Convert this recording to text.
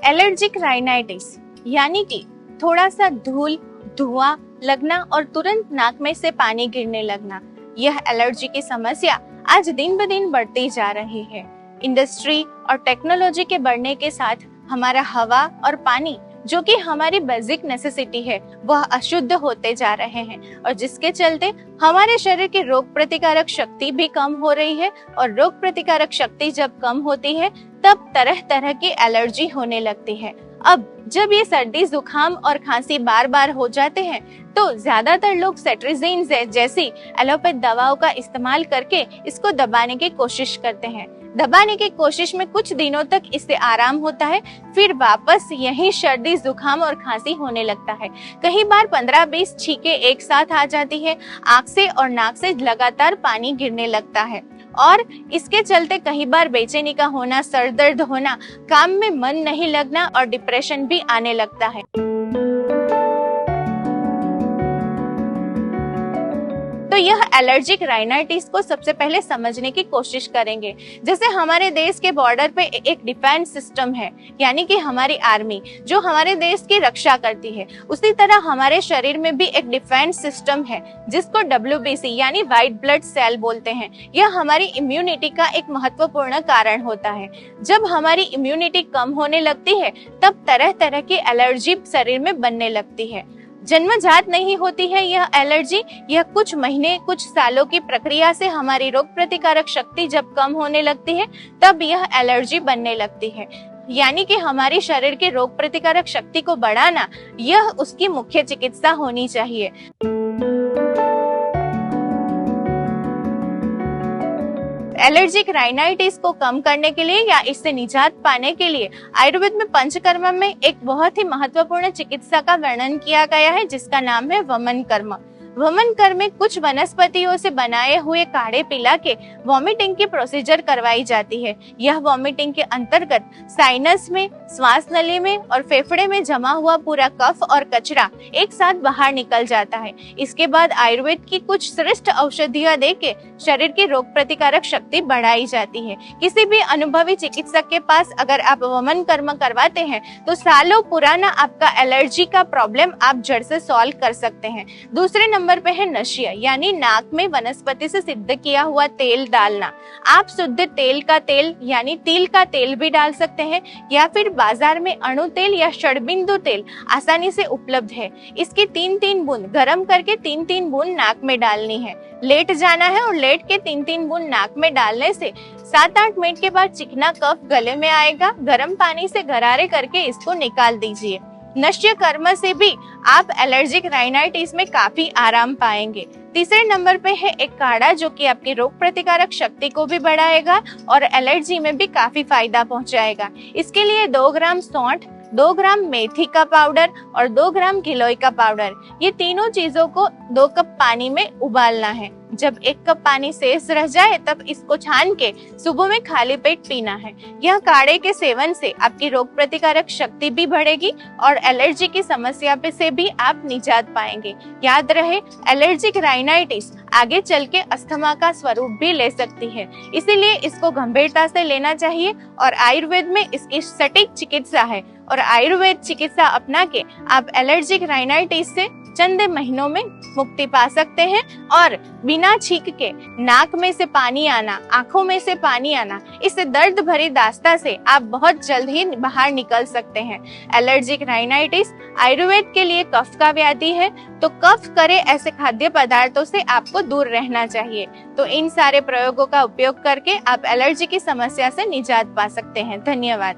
Allergic rhinitis यानी कि थोड़ा सा धूल, धुआं लगना और तुरंत नाक में से पानी गिरने लगना, यह एलर्जी की समस्या आज दिन ब दिन बढ़ती जा रही है। इंडस्ट्री और टेक्नोलॉजी के बढ़ने के साथ हमारा हवा और पानी, जो कि हमारी बेसिक नेसेसिटी है, वह अशुद्ध होते जा रहे हैं और जिसके चलते हमारे शरीर की रोग प्रतिकारक शक्ति भी कम हो रही है। और रोग प्रतिकारक शक्ति जब कम होती है तब तरह तरह की एलर्जी होने लगती है। अब जब ये सर्दी, जुकाम और खांसी बार बार हो जाते हैं तो ज्यादातर लोग सेट्रिजिन जैसी एलोपैथ दवाओं का इस्तेमाल करके इसको दबाने की कोशिश करते हैं। दबाने की कोशिश में कुछ दिनों तक इससे आराम होता है, फिर वापस यही सर्दी, जुकाम और खांसी होने लगता है। कई बार 15-20 छींके एक साथ आ जाती है, आंख से और नाक से लगातार पानी गिरने लगता है और इसके चलते कई बार बेचैनी का होना, सर दर्द होना, काम में मन नहीं लगना और डिप्रेशन भी आने लगता है। तो यह एलर्जिक राइनाइटिस को सबसे पहले समझने की कोशिश करेंगे। जैसे हमारे देश के बॉर्डर पे एक डिफेंस सिस्टम है, यानी कि हमारी आर्मी जो हमारे देश की रक्षा करती है, उसी तरह हमारे शरीर में भी एक डिफेंस सिस्टम है जिसको WBC यानी व्हाइट ब्लड सेल बोलते हैं। यह हमारी इम्यूनिटी का एक महत्वपूर्ण कारण होता है। जब हमारी इम्यूनिटी कम होने लगती है तब तरह तरह की एलर्जी शरीर में बनने लगती है। जन्मजात नहीं होती है यह एलर्जी, यह कुछ महीने, कुछ सालों की प्रक्रिया से हमारी रोग प्रतिकारक शक्ति जब कम होने लगती है तब यह एलर्जी बनने लगती है। यानी कि हमारी शरीर की रोग प्रतिकारक शक्ति को बढ़ाना, यह उसकी मुख्य चिकित्सा होनी चाहिए। एलर्जिक राइनाइटिस को कम करने के लिए या इससे निजात पाने के लिए आयुर्वेद में पंचकर्म में एक बहुत ही महत्वपूर्ण चिकित्सा का वर्णन किया गया है जिसका नाम है वमन कर्म। वमन कर्म में कुछ वनस्पतियों से बनाए हुए काढ़े पिला के वॉमिटिंग की प्रोसीजर करवाई जाती है। यह वॉमिटिंग के अंतर्गत साइनस में, श्वास नली में और फेफड़े में जमा हुआ पूरा कफ और कचरा एक साथ बाहर निकल जाता है। इसके बाद आयुर्वेद की कुछ श्रेष्ठ औषधियां देके शरीर की रोग प्रतिकारक शक्ति बढ़ाई जाती है। किसी भी अनुभवी चिकित्सक के पास अगर आप वमन कर्म करवाते हैं तो सालों पुराना आपका एलर्जी का प्रॉब्लम आप जड़ से सॉल्व कर सकते हैं। दूसरे नंबर पे है नश्य, यानी नाक में वनस्पति से सिद्ध किया हुआ तेल डालना। आप शुद्ध तेल का तेल यानी तिल का तेल भी डाल सकते हैं या फिर बाजार में अणु तेल या षडबिंदु तेल आसानी से उपलब्ध है। इसकी 3-3 बूंद गर्म करके 3-3 बूंद नाक में डालनी है। लेट जाना है और लेट के 3-3 बूंद नाक में डालने से 7-8 मिनट के बाद चिकना कफ गले में आएगा। गर्म पानी से गरारे करके इसको निकाल दीजिए। नश्य कर्म से भी आप एलर्जिक राइनाइटिस में काफी आराम पाएंगे। तीसरे नंबर पे है एक काढ़ा जो कि आपकी रोग प्रतिकारक शक्ति को भी बढ़ाएगा और एलर्जी में भी काफी फायदा पहुंचाएगा। इसके लिए 2 ग्राम सौंठ, 2 ग्राम मेथी का पाउडर और 2 ग्राम गिलोय का पाउडर, ये तीनों चीजों को 2 कप पानी में उबालना है। जब 1 कप पानी शेष रह जाए तब इसको छान के सुबह में खाली पेट पीना है। यह काढ़े के सेवन से आपकी रोग प्रतिकारक शक्ति भी बढ़ेगी और एलर्जी की समस्या पे से भी आप निजात पाएंगे। याद रहे, एलर्जिक राइनाइटिस आगे चल के अस्थमा का स्वरूप भी ले सकती है, इसीलिए इसको गंभीरता से लेना चाहिए और आयुर्वेद में इसकी सटीक चिकित्सा है और आयुर्वेद चिकित्सा अपना के आप एलर्जिक राइनाइटिस से चंद महीनों में मुक्ति पा सकते हैं और बिना छींक के नाक में से पानी आना, आंखों में से पानी आना, इस दर्द भरी दास्ता से आप बहुत जल्द ही बाहर निकल सकते हैं। एलर्जिक राइनाइटिस आयुर्वेद के लिए कफ का व्याधि है, तो कफ करे ऐसे खाद्य पदार्थों से आपको दूर रहना चाहिए। तो इन सारे प्रयोगों का उपयोग करके आप एलर्जी की समस्या से निजात पा सकते हैं। धन्यवाद।